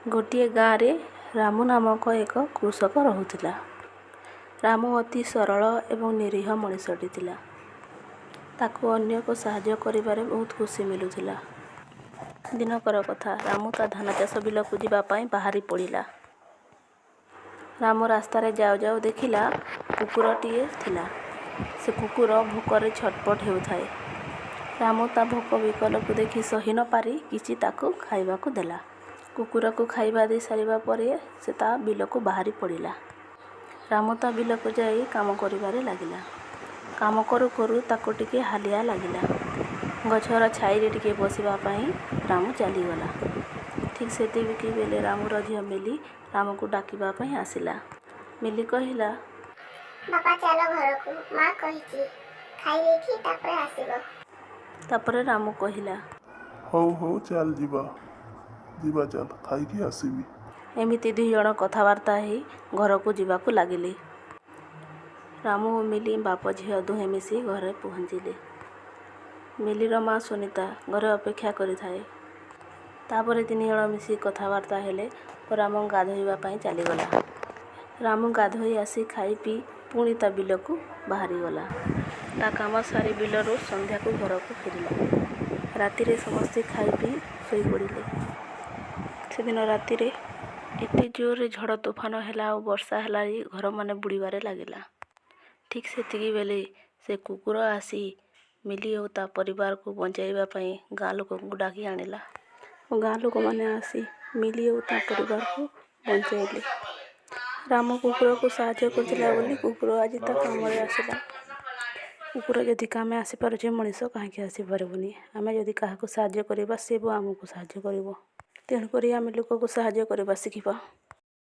ଗୋଟିଏ ଗାଁରେ ରାମୁ ନାମକ ଏକ କୃଷକ ରହୁଥିଲା। ରାମୁ ଅତି ସରଳ ଏବଂ ନିରୀହ ମଣିଷଟି ଥିଲା। ତାକୁ ଅନ୍ୟକୁ ସାହାଯ୍ୟ କରିବାରେ ବହୁତ ଖୁସି ମିଳୁଥିଲା। ଦିନକର କଥା, ରାମୁ ତା ଧାନ ଚାଷ ବିଲକୁ ଯିବା ପାଇଁ ବାହାରି ପଡ଼ିଲା। ରାମୁ ରାସ୍ତାରେ ଯାଉ ଯାଉ ଦେଖିଲା କୁକୁରଟିଏ ଥିଲା। ସେ କୁକୁର ଭୋକରେ ଛଟପଟ ହେଉଥାଏ। ରାମୁ ତା ଭୋକ ବିକଳକୁ ଦେଖି ସହି ନ ପାରି କିଛି ତାକୁ ଖାଇବାକୁ ଦେଲା। କୁକୁରକୁ ଖାଇବା ଦେଇ ସାରିବା ପରେ ସେ ତା ବିଲକୁ ବାହାରି ପଡ଼ିଲା। ରାମୁ ତା ବିଲକୁ ଯାଇ କାମ କରିବାରେ ଲାଗିଲା। କାମ କରୁ କରୁ ତାକୁ ଟିକେ ହାଲିଆ ଲାଗିଲା। ଗଛର ଛାଇରେ ଟିକେ ବସିବା ପାଇଁ ରାମୁ ଚାଲିଗଲା। ଠିକ୍ ସେତିକିବେଳେ ରାମୁର ଝିଅ ମିଲି ରାମୁକୁ ଡାକିବା ପାଇଁ ଆସିଲା। ମିଲି କହିଲା, ବାପା ଚାଲ ଘରକୁ, ମା କହିଛି ଖାଇଦେଇକି ତାପରେ ଆସିବ। ତାପରେ ରାମୁ କହିଲା, ହଉ ଚାଲ ଯିବା ଚାଲ, ଖାଇକି ଆସିବି। ଏମିତି ଦୁଇଜଣ କଥାବାର୍ତ୍ତା ହେଇ ଘରକୁ ଯିବାକୁ ଲାଗିଲେ। ରାମୁ ଓ ମିଲି ବାପ ଝିଅ ଦୁହେଁ ମିଶି ଘରେ ପହଞ୍ଚିଲେ। ମିଲିର ମା ସୁନିତା ଘରେ ଅପେକ୍ଷା କରିଥାଏ। ତାପରେ ତିନିଜଣ ମିଶି କଥାବାର୍ତ୍ତା ହେଲେ ଓ ରାମୁ ଗାଧୋଇବା ପାଇଁ ଚାଲିଗଲା। ରାମୁ ଗାଧୋଇ ଆସି ଖାଇ ପିଇ ପୁଣି ତା ବିଲକୁ ବାହାରିଗଲା। ତା କାମ ସାରି ବିଲରୁ ସନ୍ଧ୍ୟାକୁ ଘରକୁ ଫେରିଲା। ରାତିରେ ସମସ୍ତେ ଖାଇ ପିଇ ଶୋଇପଡ଼ିଲେ। ସେଦିନ ରାତିରେ ଏତେ ଜୋରରେ ଝଡ଼ ତୋଫାନ ହେଲା ଓ ବର୍ଷା ହେଲା ଯେ ଘରମାନେ ବୁଡ଼ିବାରେ ଲାଗିଲା। ଠିକ୍ ସେତିକିବେଳେ ସେ କୁକୁର ଆସି ମିଲି ଓ ତା ପରିବାରକୁ ବଞ୍ଚାଇବା ପାଇଁ ଗାଁ ଲୋକଙ୍କୁ ଡାକି ଆଣିଲା ଓ ଗାଁ ଲୋକମାନେ ଆସି ମିଲି ଓ ତା ପରିବାରକୁ ବଞ୍ଚାଇଲେ। ରାମୁ କୁକୁରକୁ ସାହାଯ୍ୟ କରିଥିଲା ବୋଲି କୁକୁର ଆଜି ତା କାମରେ ଆସିଲା। କୁକୁର ଯଦି କାମେ ଆସିପାରୁଛି, ମଣିଷ କାହିଁକି ଆସିପାରିବନି? ଆମେ ଯଦି କାହାକୁ ସାହାଯ୍ୟ କରିବା, ସେ ଆମକୁ ସାହାଯ୍ୟ କରିବ। ତେଣୁକରି ଆମେ ଲୋକକୁ ସାହାଯ୍ୟ କରିବା ଶିଖିବା।